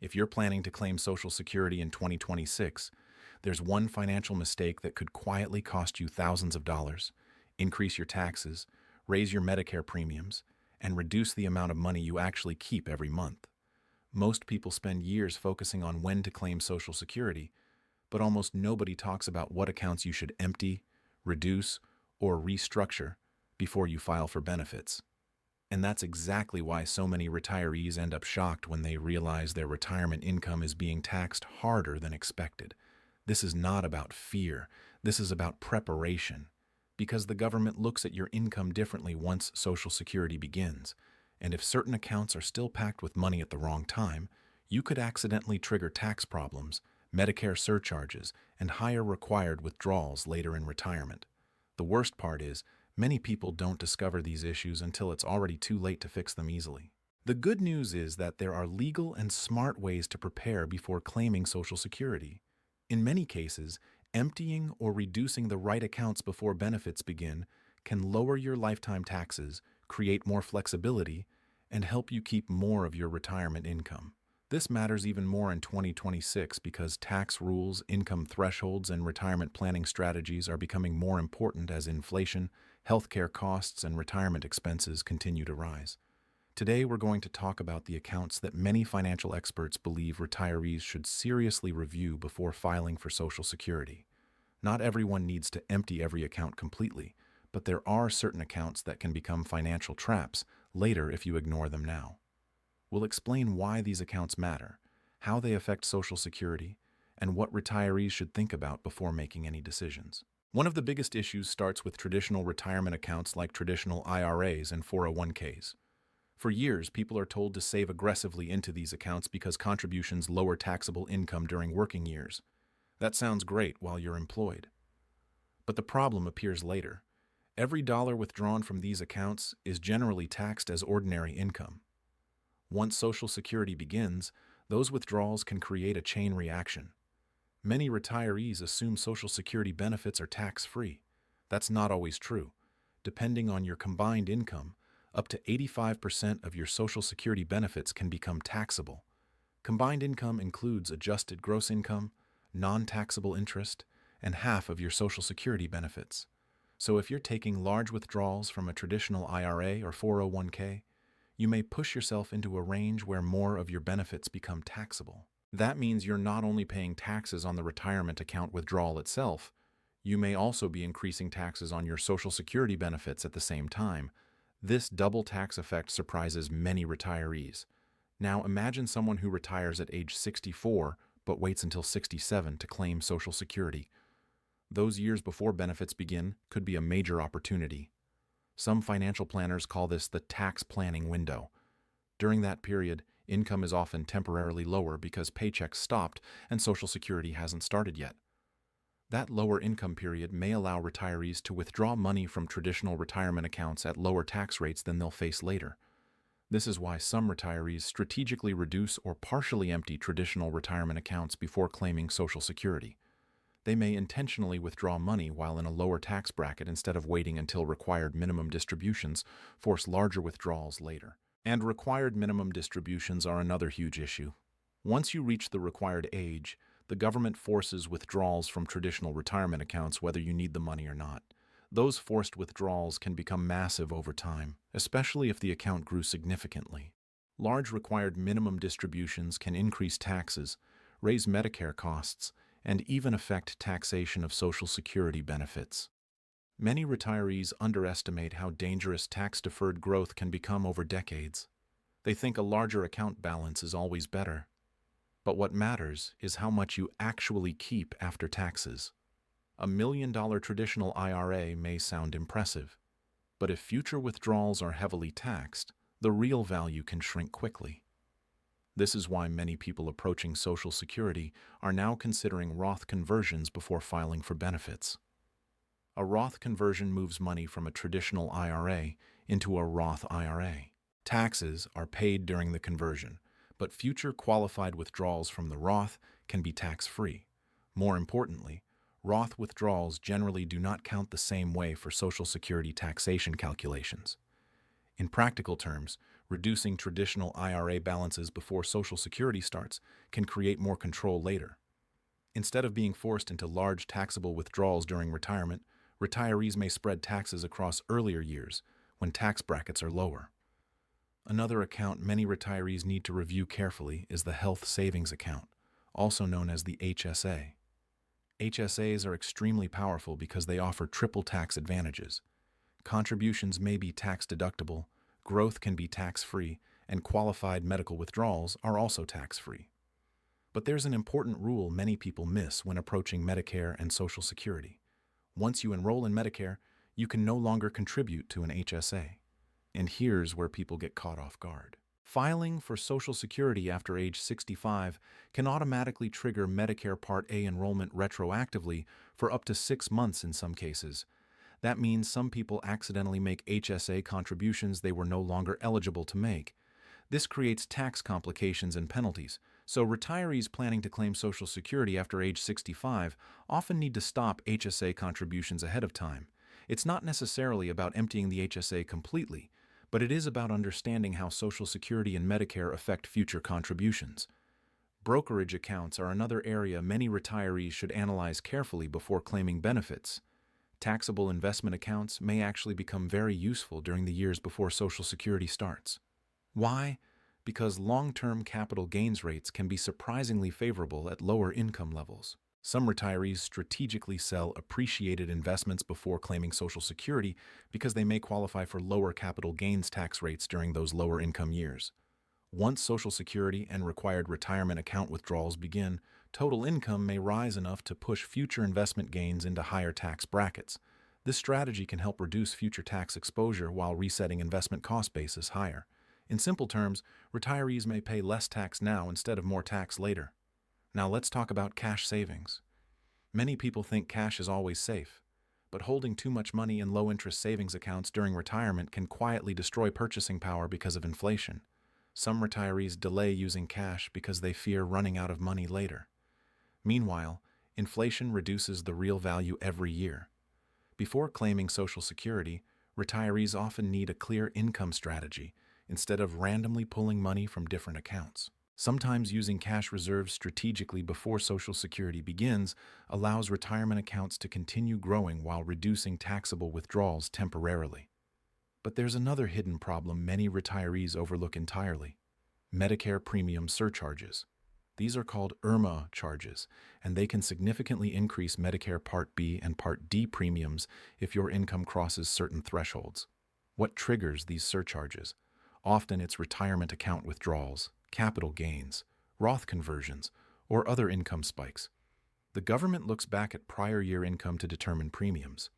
If you're planning to claim Social Security in 2026, there's one financial mistake that could quietly cost you thousands of dollars, increase your taxes, raise your Medicare premiums, and reduce the amount of money you actually keep every month. Most people spend years focusing on when to claim Social Security, but almost nobody talks about what accounts you should empty, reduce, or restructure before you file for benefits. And that's exactly why so many retirees end up shocked when they realize their retirement income is being taxed harder than expected. This is not about fear. This is about preparation. Because the government looks at your income differently once Social Security begins. And if certain accounts are still packed with money at the wrong time, you could accidentally trigger tax problems, Medicare surcharges, and higher required withdrawals later in retirement. The worst part is, many people don't discover these issues until it's already too late to fix them easily. The good news is that there are legal and smart ways to prepare before claiming Social Security. In many cases, emptying or reducing the right accounts before benefits begin can lower your lifetime taxes, create more flexibility, and help you keep more of your retirement income. This matters even more in 2026 because tax rules, income thresholds, and retirement planning strategies are becoming more important as inflation, healthcare costs, and retirement expenses continue to rise. Today, we're going to talk about the accounts that many financial experts believe retirees should seriously review before filing for Social Security. Not everyone needs to empty every account completely, but there are certain accounts that can become financial traps later if you ignore them now. We'll explain why these accounts matter, how they affect Social Security, and what retirees should think about before making any decisions. One of the biggest issues starts with traditional retirement accounts like traditional IRAs and 401ks. For years, people are told to save aggressively into these accounts because contributions lower taxable income during working years. That sounds great while you're employed. But the problem appears later. Every dollar withdrawn from these accounts is generally taxed as ordinary income. Once Social Security begins, those withdrawals can create a chain reaction. Many retirees assume Social Security benefits are tax-free. That's not always true. Depending on your combined income, up to 85% of your Social Security benefits can become taxable. Combined income includes adjusted gross income, non-taxable interest, and half of your Social Security benefits. So if you're taking large withdrawals from a traditional IRA or 401k, you may push yourself into a range where more of your benefits become taxable. That means you're not only paying taxes on the retirement account withdrawal itself, you may also be increasing taxes on your Social Security benefits at the same time. This double tax effect surprises many retirees. Now imagine someone who retires at age 64 but waits until 67 to claim Social Security. Those years before benefits begin could be a major opportunity. Some financial planners call this the tax planning window. During that period, income is often temporarily lower because paychecks stopped and Social Security hasn't started yet. That lower income period may allow retirees to withdraw money from traditional retirement accounts at lower tax rates than they'll face later. This is why some retirees strategically reduce or partially empty traditional retirement accounts before claiming Social Security. They may intentionally withdraw money while in a lower tax bracket instead of waiting until required minimum distributions force larger withdrawals later. And required minimum distributions are another huge issue. Once you reach the required age, the government forces withdrawals from traditional retirement accounts whether you need the money or not. Those forced withdrawals can become massive over time, especially if the account grew significantly. Large required minimum distributions can increase taxes, raise Medicare costs, and even affect taxation of Social Security benefits. Many retirees underestimate how dangerous tax-deferred growth can become over decades. They think a larger account balance is always better. But what matters is how much you actually keep after taxes. A $1 million traditional IRA may sound impressive, but if future withdrawals are heavily taxed, the real value can shrink quickly. This is why many people approaching Social Security are now considering Roth conversions before filing for benefits. A Roth conversion moves money from a traditional IRA into a Roth IRA. Taxes are paid during the conversion, but future qualified withdrawals from the Roth can be tax-free. More importantly, Roth withdrawals generally do not count the same way for Social Security taxation calculations. In practical terms, Reducing traditional IRA balances before Social Security starts can create more control later. Instead of being forced into large taxable withdrawals during retirement, retirees may spread taxes across earlier years when tax brackets are lower. Another account many retirees need to review carefully is the Health Savings Account, also known as the HSA. HSAs are extremely powerful because they offer triple tax advantages. Contributions may be tax-deductible, growth can be tax-free, and qualified medical withdrawals are also tax-free. But there's an important rule many people miss when approaching Medicare and Social Security. Once you enroll in Medicare, you can no longer contribute to an HSA. And here's where people get caught off guard. Filing for Social Security after age 65 can automatically trigger Medicare Part A enrollment retroactively for up to 6 months in some cases. That means some people accidentally make HSA contributions they were no longer eligible to make. This creates tax complications and penalties, so retirees planning to claim Social Security after age 65 often need to stop HSA contributions ahead of time. It's not necessarily about emptying the HSA completely, but it is about understanding how Social Security and Medicare affect future contributions. Brokerage accounts are another area many retirees should analyze carefully before claiming benefits. Taxable investment accounts may actually become very useful during the years before Social Security starts. Why? Because long-term capital gains rates can be surprisingly favorable at lower income levels. Some retirees strategically sell appreciated investments before claiming Social Security because they may qualify for lower capital gains tax rates during those lower income years. Once Social Security and required retirement account withdrawals begin, total income may rise enough to push future investment gains into higher tax brackets. This strategy can help reduce future tax exposure while resetting investment cost bases higher. In simple terms, retirees may pay less tax now instead of more tax later. Now let's talk about cash savings. Many people think cash is always safe, but holding too much money in low-interest savings accounts during retirement can quietly destroy purchasing power because of inflation. Some retirees delay using cash because they fear running out of money later. Meanwhile, inflation reduces the real value every year. Before claiming Social Security, retirees often need a clear income strategy instead of randomly pulling money from different accounts. Sometimes using cash reserves strategically before Social Security begins allows retirement accounts to continue growing while reducing taxable withdrawals temporarily. But there's another hidden problem many retirees overlook entirely: Medicare premium surcharges. These are called IRMA charges, and they can significantly increase Medicare Part B and Part D premiums if your income crosses certain thresholds. What triggers these surcharges? Often it's retirement account withdrawals, capital gains, Roth conversions, or other income spikes. The government looks back at prior year income to determine premiums.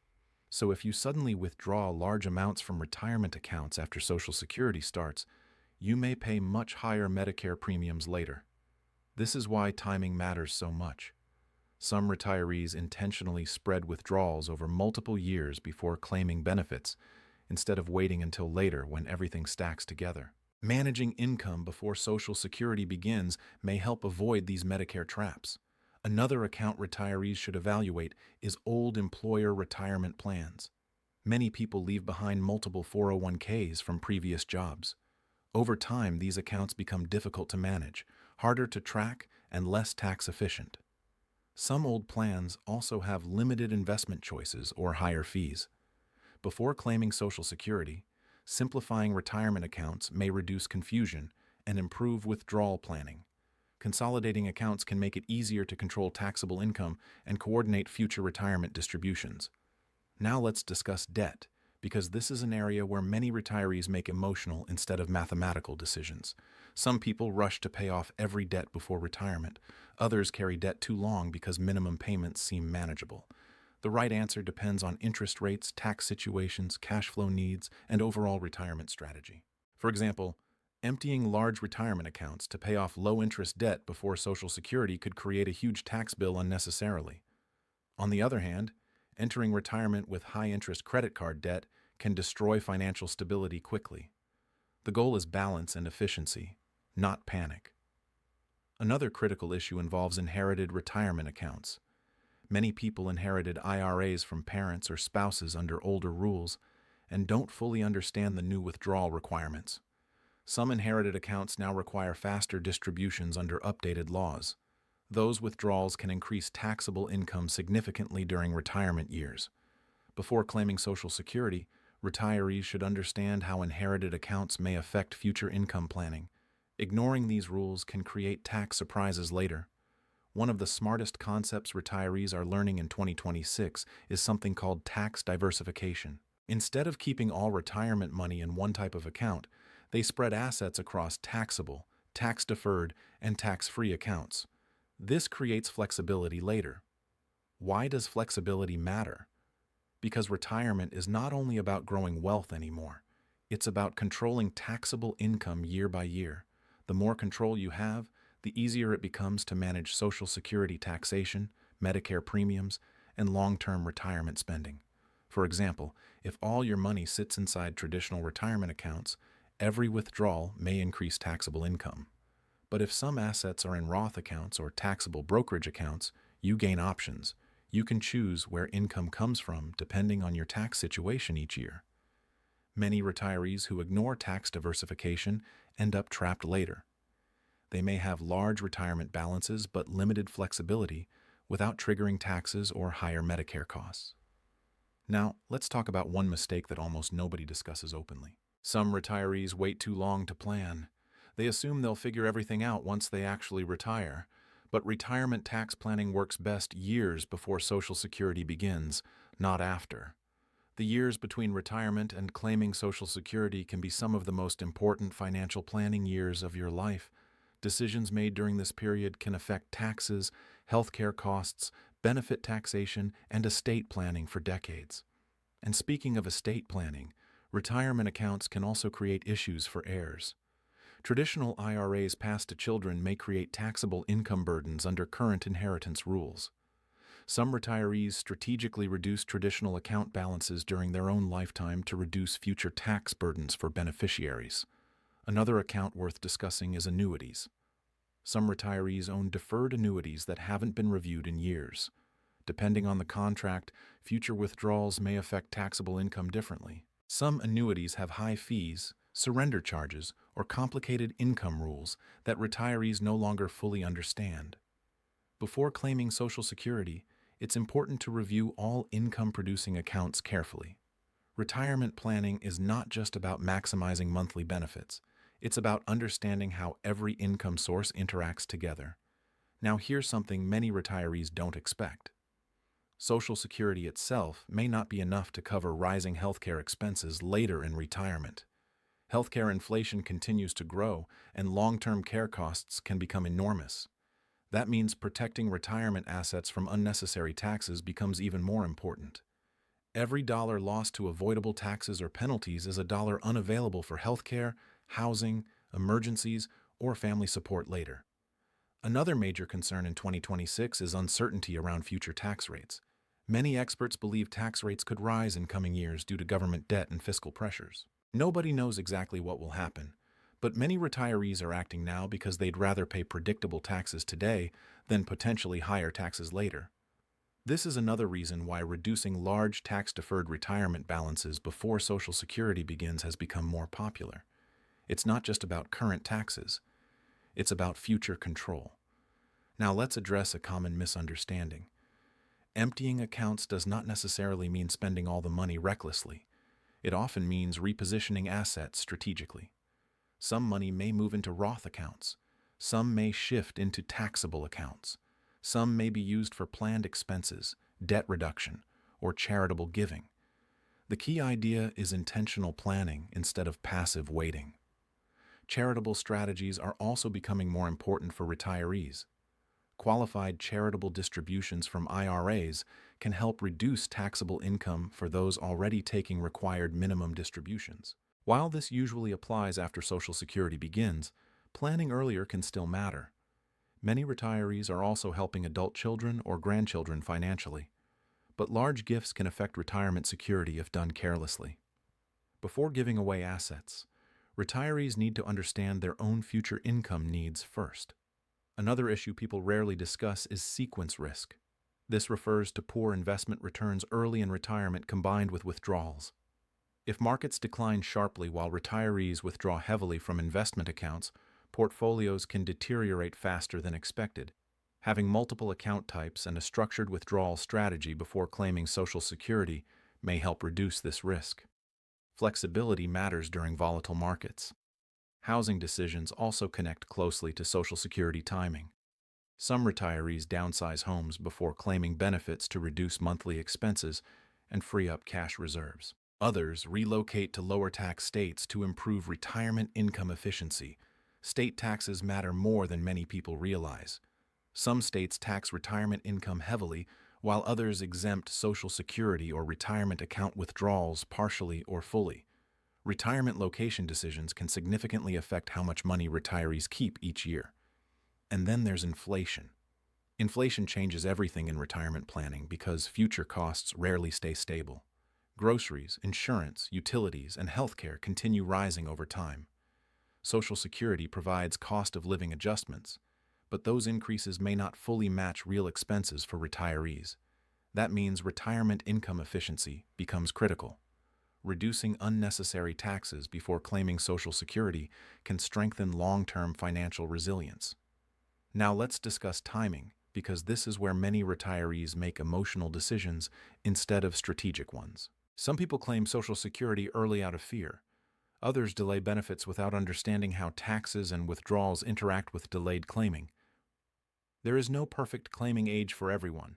So if you suddenly withdraw large amounts from retirement accounts after Social Security starts, you may pay much higher Medicare premiums later. This is why timing matters so much. Some retirees intentionally spread withdrawals over multiple years before claiming benefits, instead of waiting until later when everything stacks together. Managing income before Social Security begins may help avoid these Medicare traps. Another account retirees should evaluate is old employer retirement plans. Many people leave behind multiple 401ks from previous jobs. Over time, these accounts become difficult to manage, harder to track, and less tax efficient. Some old plans also have limited investment choices or higher fees. Before claiming Social Security, simplifying retirement accounts may reduce confusion and improve withdrawal planning. Consolidating accounts can make it easier to control taxable income and coordinate future retirement distributions. Now let's discuss debt, because this is an area where many retirees make emotional instead of mathematical decisions. Some people rush to pay off every debt before retirement. Others carry debt too long because minimum payments seem manageable. The right answer depends on interest rates, tax situations, cash flow needs, and overall retirement strategy. For example, emptying large retirement accounts to pay off low-interest debt before Social Security could create a huge tax bill unnecessarily. On the other hand, entering retirement with high-interest credit card debt can destroy financial stability quickly. The goal is balance and efficiency, not panic. Another critical issue involves inherited retirement accounts. Many people inherited IRAs from parents or spouses under older rules and don't fully understand the new withdrawal requirements. Some inherited accounts now require faster distributions under updated laws. Those withdrawals can increase taxable income significantly during retirement years. Before claiming Social Security, retirees should understand how inherited accounts may affect future income planning. Ignoring these rules can create tax surprises later. One of the smartest concepts retirees are learning in 2026 is something called tax diversification. Instead of keeping all retirement money in one type of account, they spread assets across taxable, tax-deferred, and tax-free accounts. This creates flexibility later. Why does flexibility matter? Because retirement is not only about growing wealth anymore, it's about controlling taxable income year by year. The more control you have, the easier it becomes to manage Social Security taxation, Medicare premiums, and long-term retirement spending. For example, if all your money sits inside traditional retirement accounts, every withdrawal may increase taxable income. But if some assets are in Roth accounts or taxable brokerage accounts, you gain options. You can choose where income comes from depending on your tax situation each year. Many retirees who ignore tax diversification end up trapped later. They may have large retirement balances but limited flexibility without triggering taxes or higher Medicare costs. Now, let's talk about one mistake that almost nobody discusses openly. Some retirees wait too long to plan. They assume they'll figure everything out once they actually retire. But retirement tax planning works best years before Social Security begins, not after. The years between retirement and claiming Social Security can be some of the most important financial planning years of your life. Decisions made during this period can affect taxes, healthcare costs, benefit taxation, and estate planning for decades. And speaking of estate planning, retirement accounts can also create issues for heirs. Traditional IRAs passed to children may create taxable income burdens under current inheritance rules. Some retirees strategically reduce traditional account balances during their own lifetime to reduce future tax burdens for beneficiaries. Another account worth discussing is annuities. Some retirees own deferred annuities that haven't been reviewed in years. Depending on the contract, future withdrawals may affect taxable income differently. Some annuities have high fees, surrender charges, or complicated income rules that retirees no longer fully understand. Before claiming Social Security, it's important to review all income-producing accounts carefully. Retirement planning is not just about maximizing monthly benefits. It's about understanding how every income source interacts together. Now, here's something many retirees don't expect. Social Security itself may not be enough to cover rising healthcare expenses later in retirement. Healthcare inflation continues to grow, and long-term care costs can become enormous. That means protecting retirement assets from unnecessary taxes becomes even more important. Every dollar lost to avoidable taxes or penalties is a dollar unavailable for healthcare, housing, emergencies, or family support later. Another major concern in 2026 is uncertainty around future tax rates. Many experts believe tax rates could rise in coming years due to government debt and fiscal pressures. Nobody knows exactly what will happen, but many retirees are acting now because they'd rather pay predictable taxes today than potentially higher taxes later. This is another reason why reducing large tax-deferred retirement balances before Social Security begins has become more popular. It's not just about current taxes. It's about future control. Now let's address a common misunderstanding. Emptying accounts does not necessarily mean spending all the money recklessly. It often means repositioning assets strategically. Some money may move into Roth accounts. Some may shift into taxable accounts. Some may be used for planned expenses, debt reduction, or charitable giving. The key idea is intentional planning instead of passive waiting. Charitable strategies are also becoming more important for retirees. Qualified charitable distributions from IRAs can help reduce taxable income for those already taking required minimum distributions. While this usually applies after Social Security begins, planning earlier can still matter. Many retirees are also helping adult children or grandchildren financially, but large gifts can affect retirement security if done carelessly. Before giving away assets, retirees need to understand their own future income needs first. Another issue people rarely discuss is sequence risk. This refers to poor investment returns early in retirement combined with withdrawals. If markets decline sharply while retirees withdraw heavily from investment accounts, portfolios can deteriorate faster than expected. Having multiple account types and a structured withdrawal strategy before claiming Social Security may help reduce this risk. Flexibility matters during volatile markets. Housing decisions also connect closely to Social Security timing. Some retirees downsize homes before claiming benefits to reduce monthly expenses and free up cash reserves. Others relocate to lower tax states to improve retirement income efficiency. State taxes matter more than many people realize. Some states tax retirement income heavily, while others exempt Social Security or retirement account withdrawals partially or fully. Retirement location decisions can significantly affect how much money retirees keep each year. And then there's inflation. Inflation changes everything in retirement planning because future costs rarely stay stable. Groceries, insurance, utilities, and healthcare continue rising over time. Social Security provides cost of living adjustments, but those increases may not fully match real expenses for retirees. That means retirement income efficiency becomes critical. Reducing unnecessary taxes before claiming Social Security can strengthen long-term financial resilience. Now let's discuss timing, because this is where many retirees make emotional decisions instead of strategic ones. Some people claim Social Security early out of fear. Others delay benefits without understanding how taxes and withdrawals interact with delayed claiming. There is no perfect claiming age for everyone.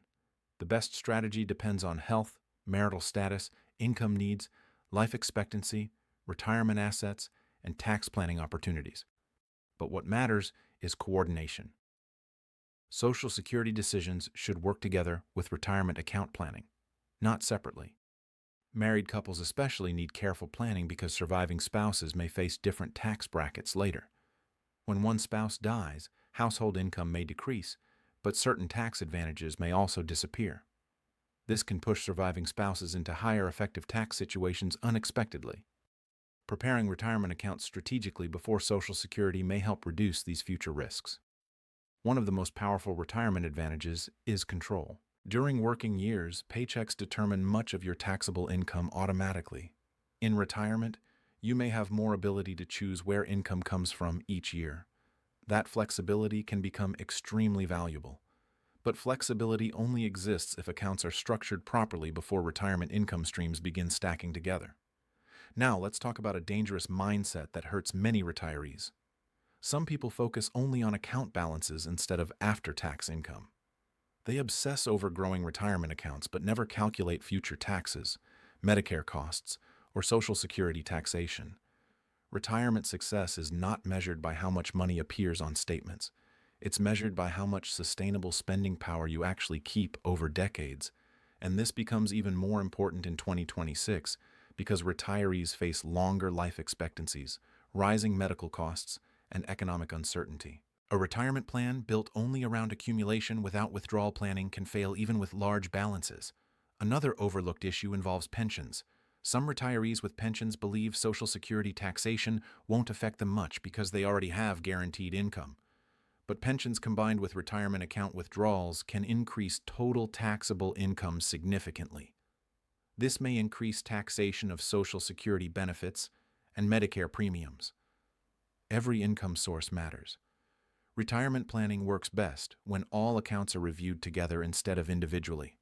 The best strategy depends on health, marital status, income needs, life expectancy, retirement assets, and tax planning opportunities. But what matters is coordination. Social Security decisions should work together with retirement account planning, not separately. Married couples especially need careful planning because surviving spouses may face different tax brackets later. When one spouse dies, household income may decrease, but certain tax advantages may also disappear. This can push surviving spouses into higher effective tax situations unexpectedly. Preparing retirement accounts strategically before Social Security may help reduce these future risks. One of the most powerful retirement advantages is control. During working years, paychecks determine much of your taxable income automatically. In retirement, you may have more ability to choose where income comes from each year. That flexibility can become extremely valuable. But flexibility only exists if accounts are structured properly before retirement income streams begin stacking together. Now, let's talk about a dangerous mindset that hurts many retirees. Some people focus only on account balances instead of after-tax income. They obsess over growing retirement accounts but never calculate future taxes, Medicare costs, or Social Security taxation. Retirement success is not measured by how much money appears on statements. It's measured by how much sustainable spending power you actually keep over decades. And this becomes even more important in 2026 because retirees face longer life expectancies, rising medical costs, and economic uncertainty. A retirement plan built only around accumulation without withdrawal planning can fail even with large balances. Another overlooked issue involves pensions. Some retirees with pensions believe Social Security taxation won't affect them much because they already have guaranteed income. But pensions combined with retirement account withdrawals can increase total taxable income significantly. This may increase taxation of Social Security benefits and Medicare premiums. Every income source matters. Retirement planning works best when all accounts are reviewed together instead of individually.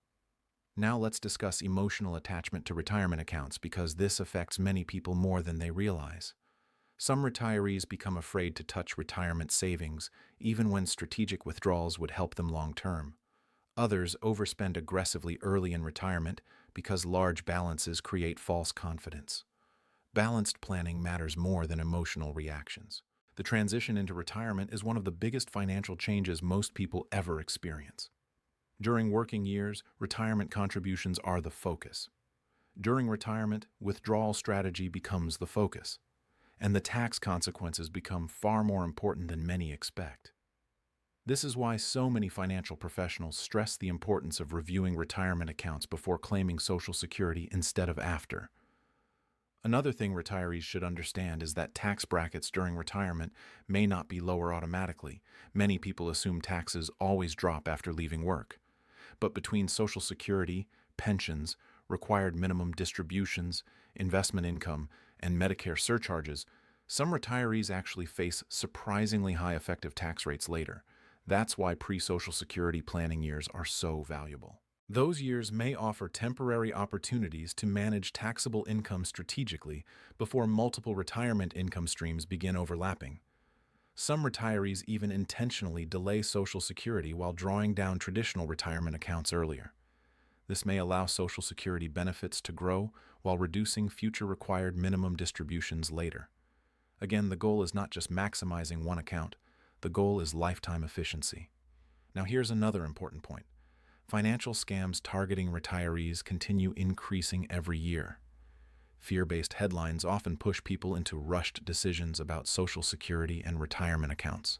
Now let's discuss emotional attachment to retirement accounts because this affects many people more than they realize. Some retirees become afraid to touch retirement savings, even when strategic withdrawals would help them long term. Others overspend aggressively early in retirement because large balances create false confidence. Balanced planning matters more than emotional reactions. The transition into retirement is one of the biggest financial changes most people ever experience. During working years, retirement contributions are the focus. During retirement, withdrawal strategy becomes the focus, and the tax consequences become far more important than many expect. This is why so many financial professionals stress the importance of reviewing retirement accounts before claiming Social Security instead of after. Another thing retirees should understand is that tax brackets during retirement may not be lower automatically. Many people assume taxes always drop after leaving work. But between Social Security, pensions, required minimum distributions, investment income, and Medicare surcharges, some retirees actually face surprisingly high effective tax rates later. That's why pre-Social Security planning years are so valuable. Those years may offer temporary opportunities to manage taxable income strategically before multiple retirement income streams begin overlapping. Some retirees even intentionally delay Social Security while drawing down traditional retirement accounts earlier. This may allow Social Security benefits to grow while reducing future required minimum distributions later. Again, the goal is not just maximizing one account, the goal is lifetime efficiency. Now here's another important point. Financial scams targeting retirees continue increasing every year. Fear-based headlines often push people into rushed decisions about Social Security and retirement accounts.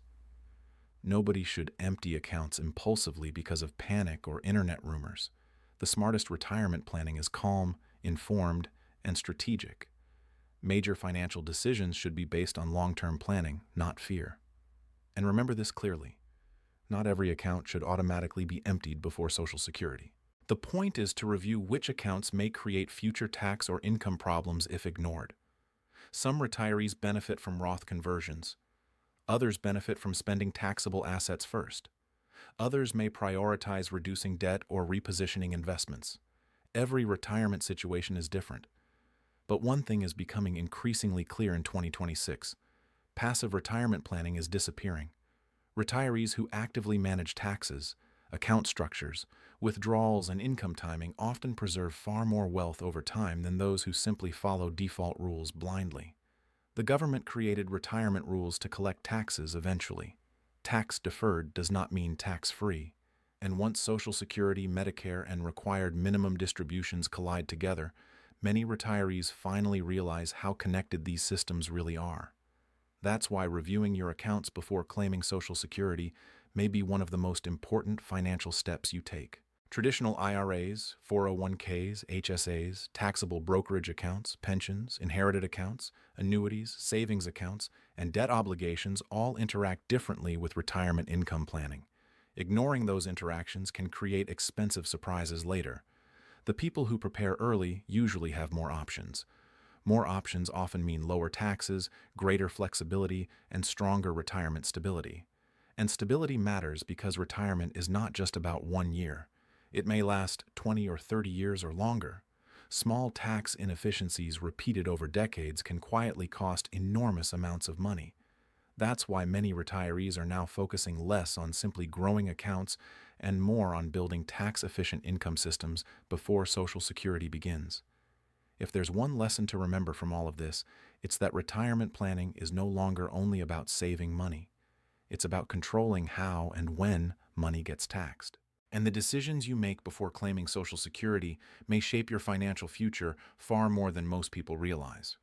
Nobody should empty accounts impulsively because of panic or internet rumors. The smartest retirement planning is calm, informed, and strategic. Major financial decisions should be based on long-term planning, not fear. And remember this clearly. Not every account should automatically be emptied before Social Security. The point is to review which accounts may create future tax or income problems if ignored. Some retirees benefit from Roth conversions. Others benefit from spending taxable assets first. Others may prioritize reducing debt or repositioning investments. Every retirement situation is different. But one thing is becoming increasingly clear in 2026. Passive retirement planning is disappearing. Retirees who actively manage taxes, account structures, withdrawals, and income timing often preserve far more wealth over time than those who simply follow default rules blindly. The government created retirement rules to collect taxes eventually. Tax deferred does not mean tax-free, and once Social Security, Medicare, and required minimum distributions collide together, many retirees finally realize how connected these systems really are. That's why reviewing your accounts before claiming Social Security may be one of the most important financial steps you take. Traditional IRAs, 401ks, HSAs, taxable brokerage accounts, pensions, inherited accounts, annuities, savings accounts, and debt obligations all interact differently with retirement income planning. Ignoring those interactions can create expensive surprises later. The people who prepare early usually have more options. More options often mean lower taxes, greater flexibility, and stronger retirement stability. And stability matters because retirement is not just about 1 year. It may last 20 or 30 years or longer. Small tax inefficiencies repeated over decades can quietly cost enormous amounts of money. That's why many retirees are now focusing less on simply growing accounts and more on building tax-efficient income systems before Social Security begins. If there's one lesson to remember from all of this, it's that retirement planning is no longer only about saving money. It's about controlling how and when money gets taxed. And the decisions you make before claiming Social Security may shape your financial future far more than most people realize.